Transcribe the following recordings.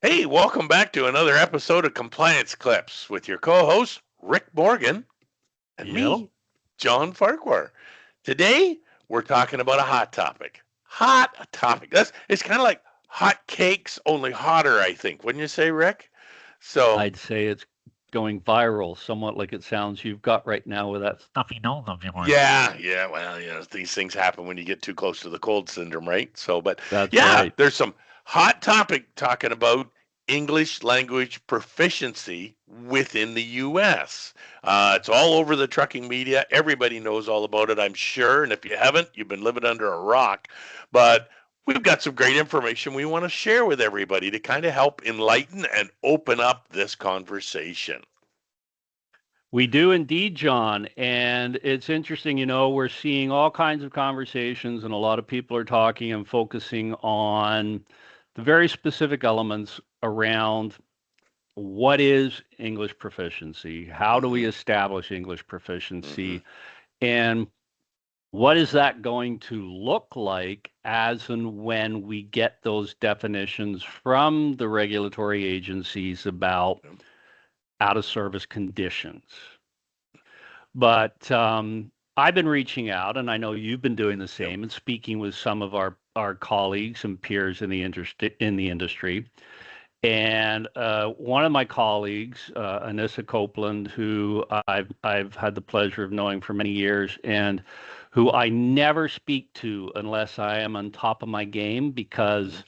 Hey, welcome back to another episode of Compliance Clips with your co-host Rick Morgan and Yep. me, John Farquhar. Today we're talking about a hot topic. Hot topic. It's kind of like hot cakes, only hotter, I think. Wouldn't you say, Rick? So, I'd say it's going viral, somewhat like it sounds you've got right now with that stuffy nose of yours. yeah. Well, these things happen when you get too close to the cold syndrome, right? So, but That's yeah, right. there's some hot topic talking about English language proficiency within the U.S. It's all over the trucking media. Everybody knows all about it, I'm sure. And if you haven't, you've been living under a rock. But we've got some great information we want to share with everybody to kind of help enlighten and open up this conversation. We do indeed, John. And it's interesting, we're seeing all kinds of conversations, and a lot of people are talking and focusing on the very specific elements around what is English proficiency? How do we Mm-hmm. establish English Mm-hmm. proficiency? And what is that going to look like as and when we get those definitions from the regulatory agencies about out of service conditions? But I've been reaching out, and I know you've been doing the Yep. same, and speaking with some of our colleagues and peers in the industry. And one of my colleagues, Anissa Copeland, who I've had the pleasure of knowing for many years, and who I never speak to unless I am on top of my game Mm-hmm. because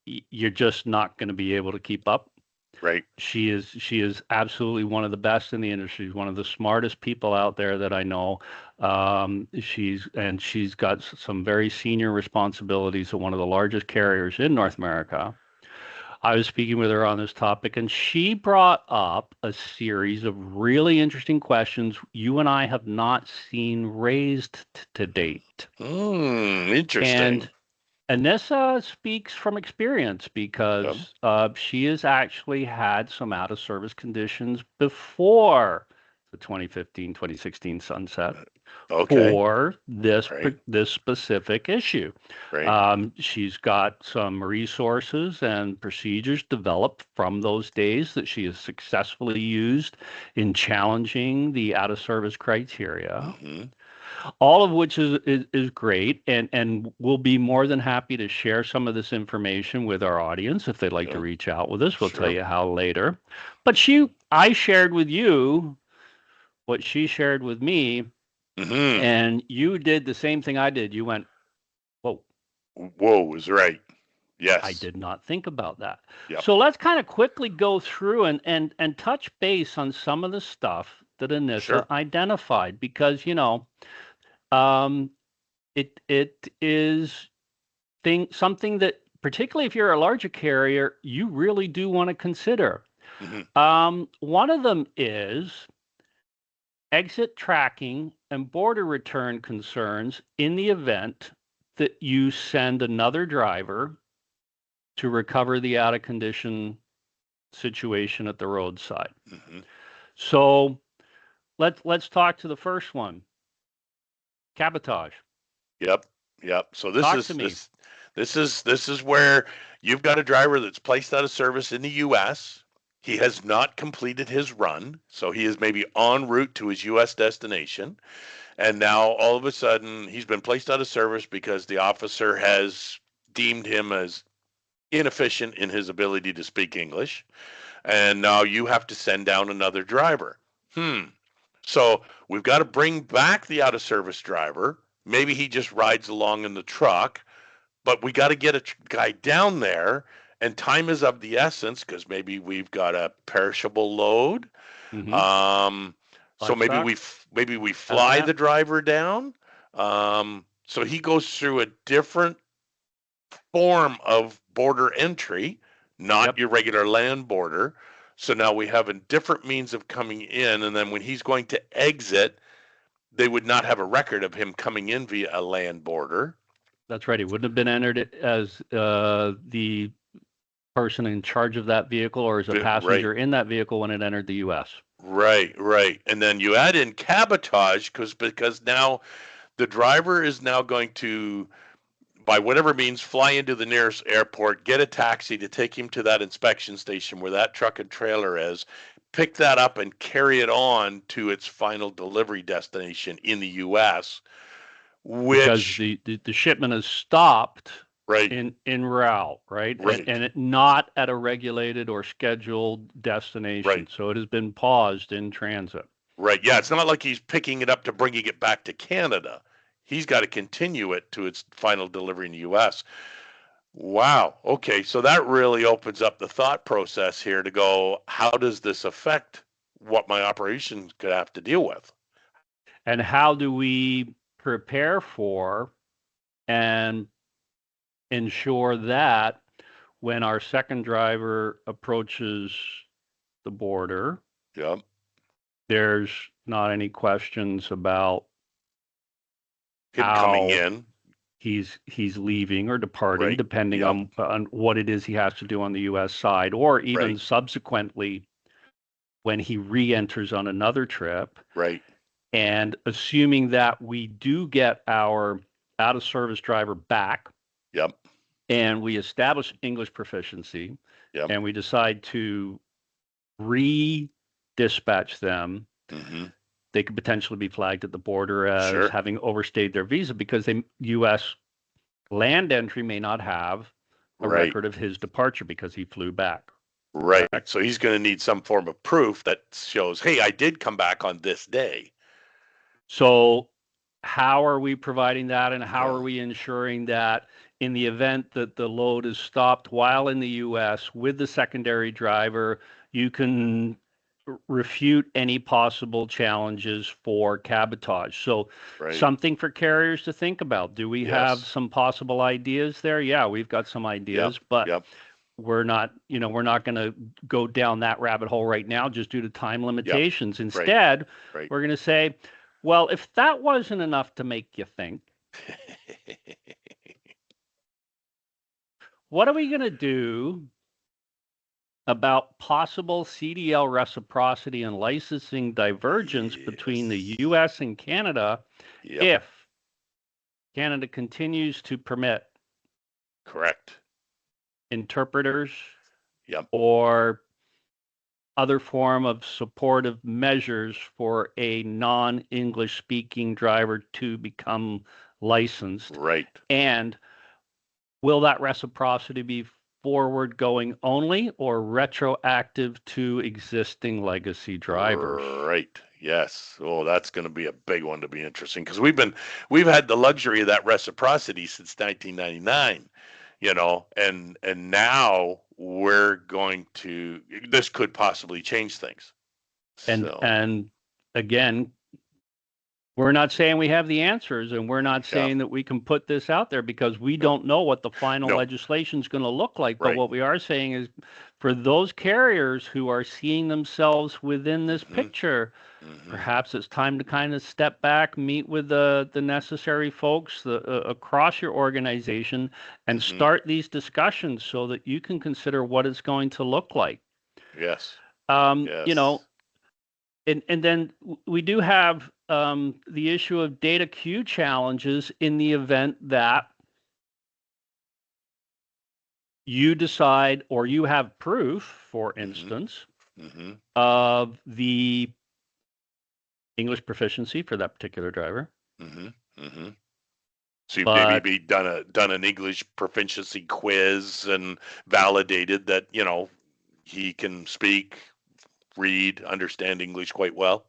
you're just not going to be able to keep up. Right. She is absolutely one of the best in the industry. She's one of the smartest people out there that I know. She's got some very senior responsibilities at one of the largest carriers in North America. I was speaking with her on this topic, and she brought up a series of really interesting questions you and I have not seen raised to date. Interesting. And Anissa speaks from experience Yep. because she has actually had some out of service conditions before the 2015, 2016 sunset Okay. for Right. this specific issue. Right. She's got some resources and procedures developed from those days that she has successfully used in challenging the out of service criteria, Mm-hmm. all of which is great, and we'll be more than happy to share some of this information with our audience if they'd like to Yep. reach out with us. We'll tell Sure. you how later. But I shared with you what she shared with me, Mm-hmm. and you did the same thing I did. You went, "Whoa, Whoa is right. I Yes. did not think about that." Yep. So let's kind of quickly go through and touch base on some of the stuff that Anissa Sure. identified because um, it is something that, particularly if you're a larger carrier, you really do want to consider. Mm-hmm. One of them is exit tracking and border return concerns in the event that you send another driver to recover the out of condition situation at the roadside. Mm-hmm. So let's talk to the first one, cabotage. Yep. Yep. So this Talk is to me. this this is where you've got a driver that's placed out of service in the U.S. He has not completed his run, so he is maybe en route to his U.S. destination, and now all of a sudden he's been placed out of service because the officer has deemed him as inefficient in his ability to speak English, and now you have to send down another driver. Hmm. So we've got to bring back the out of service driver. Maybe he just rides along in the truck, but we got to get a guy down there, and time is of the essence because maybe we've got a perishable load. Mm-hmm. Um, so Livestock, maybe we fly hazmat. the driver down. So he goes through a different form of border entry, not Yep. your regular land border. So now we have a different means of coming in, and then when he's going to exit, they would not have a record of him coming in via a land border. That's right. He wouldn't have been entered as the person in charge of that vehicle or as a Right, passenger in that vehicle when it entered the U.S. right. And then you add in cabotage because now the driver is now going to by whatever means, fly into the nearest airport, get a taxi to take him to that inspection station where that truck and trailer is, pick that up and carry it on to its final delivery destination in the U.S., because which the shipment is stopped right, in route, right? right, And it not at a regulated or scheduled destination. right, So it has been paused in transit. right. Yeah, it's not like he's picking it up to bringing it back to Canada. He's got to continue it to its final delivery in the U.S. Wow. Okay, so that really opens up the thought process here to go, how does this affect what my operations could have to deal with? And how do we prepare for and ensure that when our second driver approaches the border, Yep. there's not any questions about Him coming how in. he's leaving or departing, Right. depending Yep. on what it is he has to do on the U.S. side, or even Right. subsequently when he re-enters on another trip. Right. And assuming that we do get our out of service driver back, Yep. and we establish English proficiency, Yep. and we decide to re-dispatch them, Mm-hmm. they could potentially be flagged at the border as Sure. having overstayed their visa, because the U.S. land entry may not have a Right. record of his departure because he flew back. Right. So he's going to need some form of proof that shows, hey, I did come back on this day. So how are we providing that, and how Yeah. are we ensuring that in the event that the load is stopped while in the U.S. with the secondary driver, you can refute any possible challenges for cabotage? So Right. something for carriers to think about. Do we have Yes. some possible ideas there? Yeah, we've got some ideas, Yep. but Yep. we're not going to go down that rabbit hole right now just due to time limitations. Yep. Instead, Right. we're going to say, well, if that wasn't enough to make you think, what are we going to do about possible CDL reciprocity and licensing divergence between the Yes. US and Canada Yep. if Canada continues to permit Correct. interpreters Yep. or other form of supportive measures for a non-English speaking driver to become licensed? Right. And will that reciprocity be forward going only or retroactive to existing legacy drivers? Right. Yes. Oh, that's going to be a big one to be interesting, because we've had the luxury of that reciprocity since 1999, and now we're going to, this could possibly change things. So, And again, we're not saying we have the answers, and we're not yeah. saying that we can put this out there, because we don't know what the final No. legislation is going to look like. But Right. what we are saying is, for those carriers who are seeing themselves within this Mhm. picture, Mhm. perhaps it's time to kind of step back, meet with the necessary folks across your organization, and Mhm. start these discussions so that you can consider what it's going to look like. Yes. You know, Yes. and then we do have the issue of data queue challenges in the event that you decide, or you have proof, for instance, Mhm. of the English proficiency for that particular driver. Mhm. Mhm. So you've But maybe done an English proficiency quiz and validated that, he can speak, read, understand English quite well.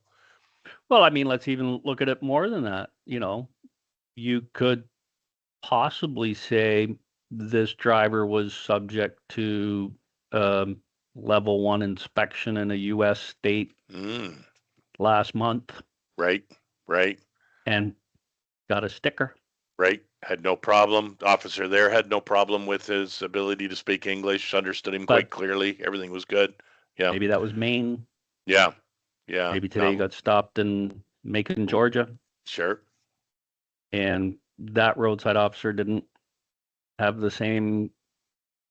well, I mean, let's even look at it more than that. You could possibly say this driver was subject to um, level 1 inspection in a U.S. state Mm. last month Right. Right. and got a sticker. Right. Had no problem. The officer there had no problem with his ability to speak English, understood him quite But clearly. Everything was good. Yeah. maybe that was Maine. Yeah. Yeah. Maybe today he got stopped in Macon, Georgia, Sure. and that roadside officer didn't have the same Right.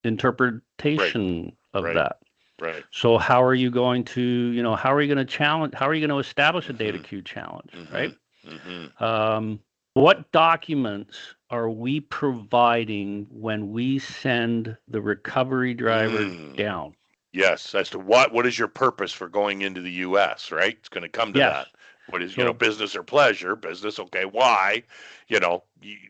interpretation of Right. that. Right. So how are you going to, how are you going to establish a data Mhm. queue challenge, right? Mhm. Mhm. What documents are we providing when we send the recovery driver Mm. down? Yes, as to what is your purpose for going into the U.S., right? It's going to come to Yes. that. What is, So business or pleasure? Business, okay, why?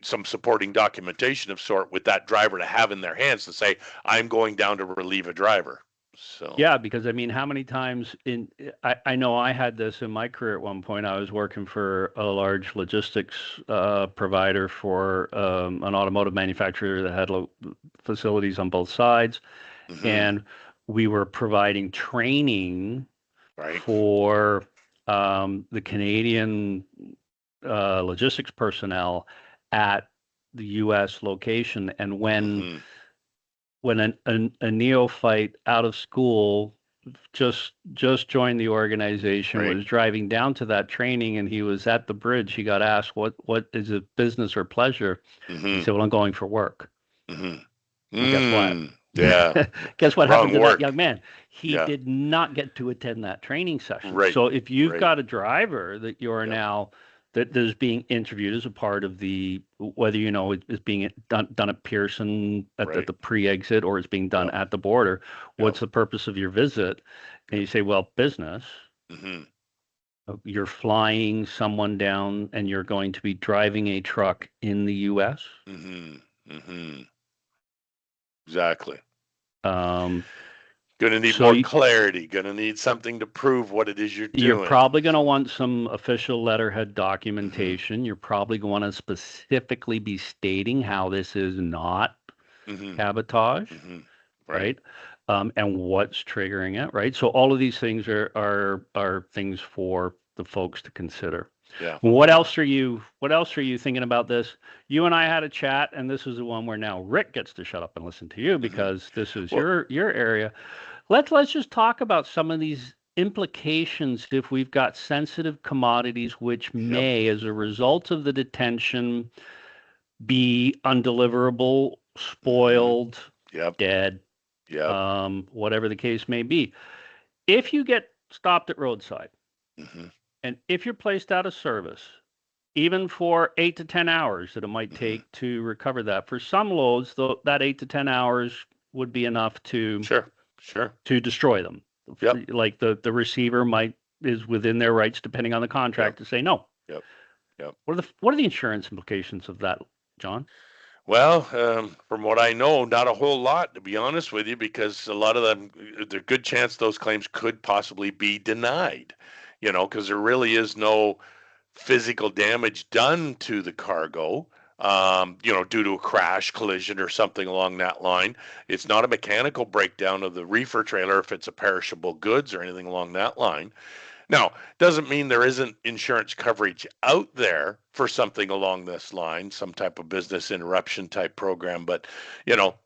Some supporting documentation of sort with that driver to have in their hands to say, I'm going down to relieve a driver. So, yeah, because I mean, how many times I know I had this in my career at one point. I was working for a large logistics provider for an automotive manufacturer that had facilities on both sides, mm-hmm, and we were providing training right. for the Canadian logistics personnel at the U.S. location. And Mm-hmm, when a neophyte out of school just joined the organization, right. was driving down to that training, and he was at the bridge, he got asked, what is it, business or pleasure? He Mm-hmm, said, well, I'm going for work. mm-hmm. Well, guess what? Yeah. Guess what happened Wrong to that work. young man? He Yeah. did not get to attend that training session. Right. So if you've Right. got a driver that you're Yep. now that is being interviewed as a part of the, whether you know it is being done at Pearson at Right. the pre-exit, or it's being done Yep. at the border, Yep. what's the purpose of your visit? And Yep. you say, well, business. Mm-hmm. You're flying someone down and you're going to be driving a truck in the US. Mm-hmm. Mm-hmm. Exactly. Um, Gonna need so more clarity. Gonna need something to prove what it is you're You're doing. probably going to So, want some official letterhead mm-hmm, documentation. You're probably going to specifically be stating how this is not mm-hmm, cabotage, mm-hmm. Right. right? And what's triggering it, right? So all of these things are things for the folks to consider. Yeah. What else are you thinking about this? You and I had a chat, and this is the one where now Rick gets to shut up and listen to you Mm-hmm. because this is Well, your area. Let's just talk about some of these implications if we've got sensitive commodities which yep. may, as a result of the detention, be undeliverable, Mm-hmm. spoiled, Yep. dead, Yep. whatever the case may be. If you get stopped at roadside Mm-hmm. and if you're placed out of service, even for 8 to 10 hours that it might Mm-hmm. take to recover that, for some loads, though, that 8 to 10 hours would be enough Sure. Sure. to destroy them. Yep. Like the receiver might is within their rights, depending on the Yep. contract, to say no. Yep. Yep. What are the insurance implications of that, John? Well, from what I know, not a whole lot, to be honest with you, because a lot of them, there's a good chance those claims could possibly be denied, because there really is no physical damage done to the cargo, due to a crash, collision, or something along that line. It's not a mechanical breakdown of the reefer trailer if it's a perishable goods or anything along that line. Now, doesn't mean there isn't insurance coverage out there for something along this line, some type of business interruption type program, but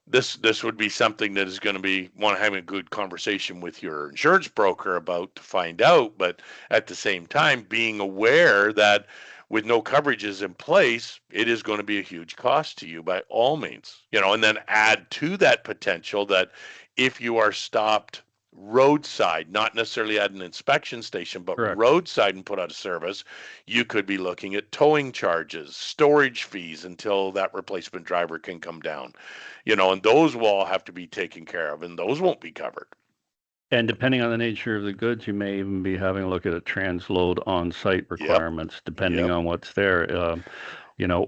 this would be something that is going to be want to have a good conversation with your insurance broker about to find out, but at the same time being aware that with no coverages in place, it is going to be a huge cost to you by all means. And then add to that potential that if you are stopped roadside, not necessarily at an inspection station, but Correct. roadside and put out of service, you could be looking at towing charges, storage fees until that replacement driver can come down, and those will all have to be taken care of, and those won't be covered. And depending on the nature of the goods, you may even be having a look at a transload on-site Yep. requirements, depending Yep. on what's there.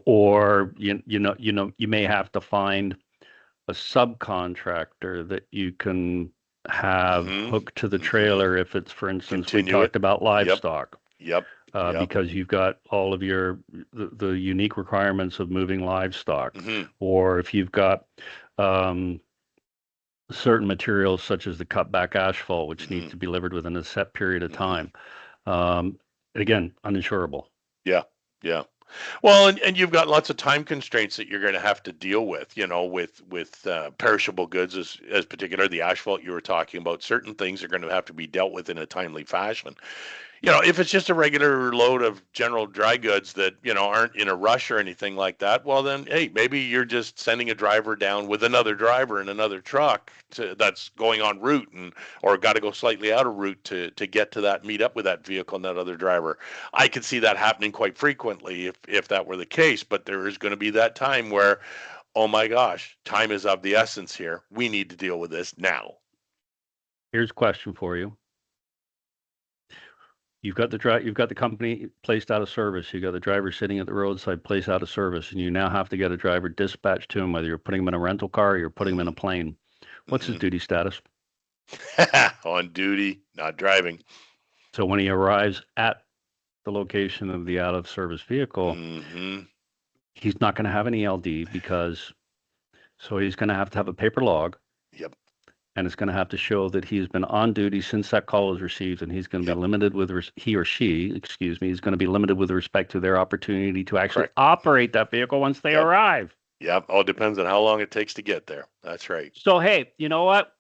Or you may have to find a subcontractor that you can have Mm-hmm. hooked to the Mm-hmm. trailer if it's, for instance, we Continue it. talked about Yep. livestock. Yep. Yep. Because you've got all of the unique requirements of moving livestock, Mm-hmm. or if you've got um, certain materials such as the cutback asphalt, which needs Mm-hmm. to be delivered within a set period of Mm-hmm. time. Um, again, uninsurable. Yeah. Yeah. Well, and you've got lots of time constraints that you're going to have to deal with, with perishable goods, as particular the asphalt you were talking about. Certain things are going to have to be dealt with in a timely fashion. If it's just a regular load of general dry goods that, aren't in a rush or anything like that, well then, hey, maybe you're just sending a driver down with another driver in another truck that's going en route or got to go slightly out of route to get to that, meet up with that vehicle and that other driver. I could see that happening quite frequently if that were the case, but there is going to be that time where, oh my gosh, time is of the essence here. We need to deal with this now. Here's a question for you. You've got the company placed out of service. You've got the driver sitting at the roadside, placed out of service, and you now have to get a driver dispatched to him, whether you're putting him in a rental car or you're putting him in a plane. What's his duty status? On duty, not driving. So when he arrives at the location of the out of service vehicle, he's not going to have an ELD so he's going to have a paper log. Yep. And it's going to have to show that he's been on duty since that call was received, and he's going to be limited with he or she, is going to be limited with respect to their opportunity to actually operate that vehicle once they arrive. Yep. All depends on how long it takes to get there. That's right. So hey, you know what?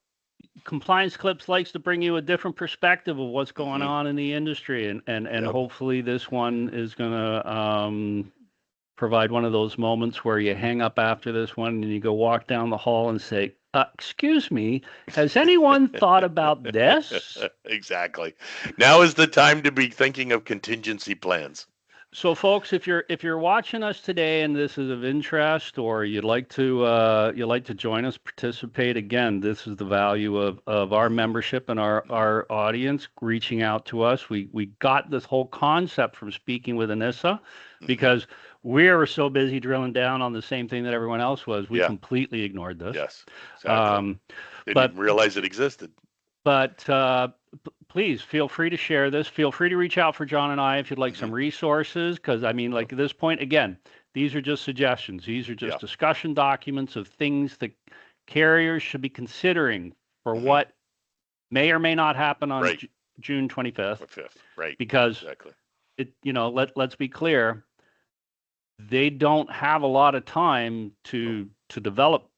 Compliance Clips likes to bring you a different perspective of what's going on in the industry, and hopefully this one is going to provide one of those moments where you hang up after this one and you go walk down the hall and say, excuse me, has anyone thought about this? Exactly. Now is the time to be thinking of contingency plans. So, folks, if you're watching us today and this is of interest, or you'd like to join us, participate, again, this is the value of our membership and our audience reaching out to us. We got this whole concept from speaking with Anissa because we were so busy drilling down on the same thing that everyone else was. We completely ignored this. Yes, exactly. Didn't even realize it existed. But please feel free to share this. Feel free to reach out for John and I if you'd like some resources, because I mean, like at this point, again, these are just suggestions. These are just discussion documents of things that carriers should be considering for what may or may not happen on June 25th. Right. Because let's be clear, they don't have a lot of time to develop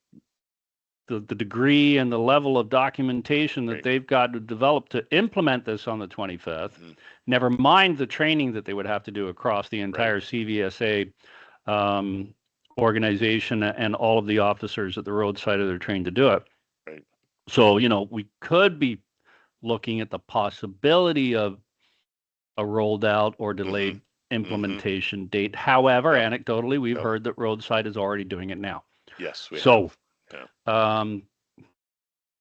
the degree and the level of documentation that they've got to develop to implement this on the 25th. Never mind the training that they would have to do across the entire CVSA organization and all of the officers at the roadside that are trained to do it. Right. So, we could be looking at the possibility of a rolled out or delayed implementation date. However, anecdotally, we've heard that roadside is already doing it now. Yes.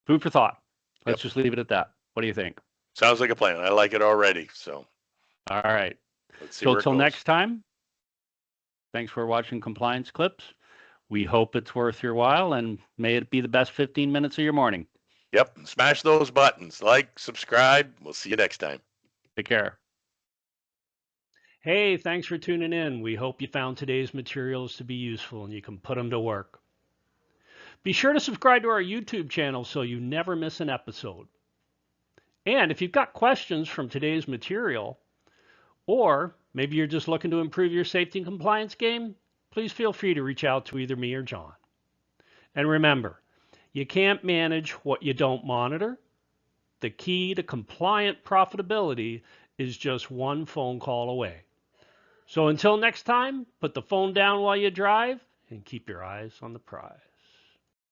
Food for thought. Let's just leave it at that. What do you think? Sounds like a plan. I like it already. So, all right. Let's see. So till next time, thanks for watching Compliance Clips. We hope it's worth your while, and may it be the best 15 minutes of your morning. Yep. Smash those buttons. Like, subscribe. We'll see you next time. Take care. Hey, thanks for tuning in. We hope you found today's materials to be useful and you can put them to work. Be sure to subscribe to our YouTube channel so you never miss an episode. And if you've got questions from today's material, or maybe you're just looking to improve your safety and compliance game, please feel free to reach out to either me or John. And remember, you can't manage what you don't monitor. The key to compliant profitability is just one phone call away. So until next time, put the phone down while you drive and keep your eyes on the prize.